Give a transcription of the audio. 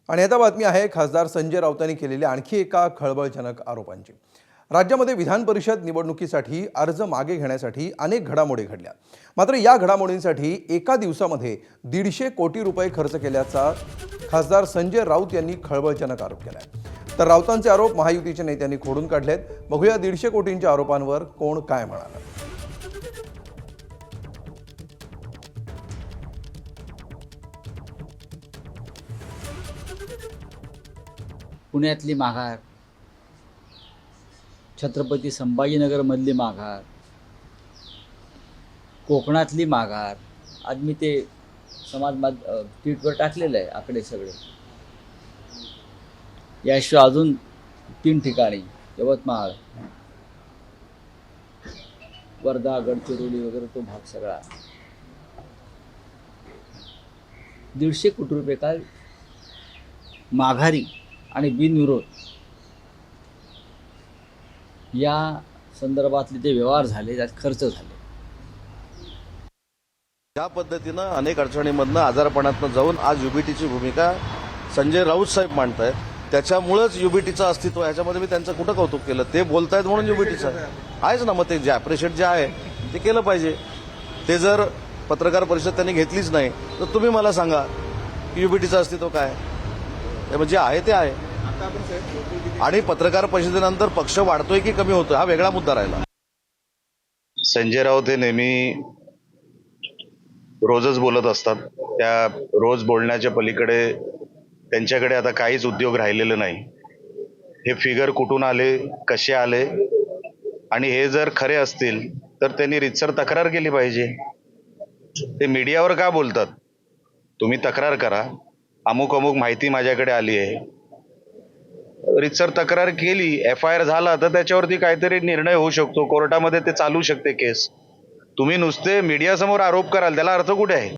आणि आता बातमी आहे खासदार संजय राऊतांनी केलेल्या आणखी एका खळबळजनक आरोपांची। राज्यामध्ये विधान परिषद निवडणुकीसाठी अर्ज मागे घेण्यासाठी अनेक घडामोडी घडल्या। मात्र या घडामोडींसाठी एका दिवसामध्ये 150 कोटी रुपये खर्च केल्याचा खासदार संजय राऊत यांनी खळबळजनक आरोप केलाय। तर राऊतांचे आरोप महायुतीच्या नेत्यांनी खोडून काढलेत। बघूया 150 कोटींच्या आरोपांवर कोण काय म्हणाला। पुण्यातली माघार, छत्रपती संभाजीनगरमधली माघार, कोकणातली माघार, आज मी ते ट्विटवर टाकलेलं आहे आकडे सगळे। याशिवाय अजून 3 ठिकाणी यवतमाळ, वर्धा, गडचिरोली वगैरे तो भाग सगळा 150 कोटी रुपये काल माघारी आणि बिनविरोध या संदर्भातले जे व्यवहार झाले, त्यात खर्च झाले। ज्या पद्धतीनं अनेक अडचणींमधनं आजारपणातनं जाऊन आज युबीटीची भूमिका संजय राऊत साहेब मांडतायत, त्याच्यामुळेच युबीटीचं अस्तित्व, ह्याच्यामध्ये मी त्यांचं कुठं कौतुक केलं? ते बोलतायत म्हणून युबीटीचं आहेच ना। मग ते जे अप्रिशिएट जे आहे ते केलं पाहिजे। ते जर पत्रकार परिषद त्यांनी घेतलीच नाही तर तुम्ही मला सांगा की युबीटीचं अस्तित्व काय? म्हणजे आहे ते आहे। आणि पत्रकार परिषदेनंतर पक्ष वाढतोय की कमी होतोय हा वेगळा मुद्दा राहिला। संजय राऊत हे नेहमी रोजच बोलत असतात। त्या रोज बोलण्याच्या पलीकडे त्यांच्याकडे आता काहीच उद्योग राहिलेले नाही। हे फिगर कुठून आले, कसे आले, आणि हे जर खरे असतील तर त्यांनी रीतसर तक्रार केली पाहिजे। ते मीडियावर का बोलतात? तुम्ही तक्रार करा, अमुक अमुक माहिती माझ्याकडे आली आहे, रीतसर तक्रार केली, FIR झाला तर त्याच्यावरती काहीतरी निर्णय होऊ शकतो, कोर्टामध्ये ते चालू शकते केस। तुम्ही नुसते मीडियासमोर आरोप कराल, त्याला अर्थ कुठे आहे?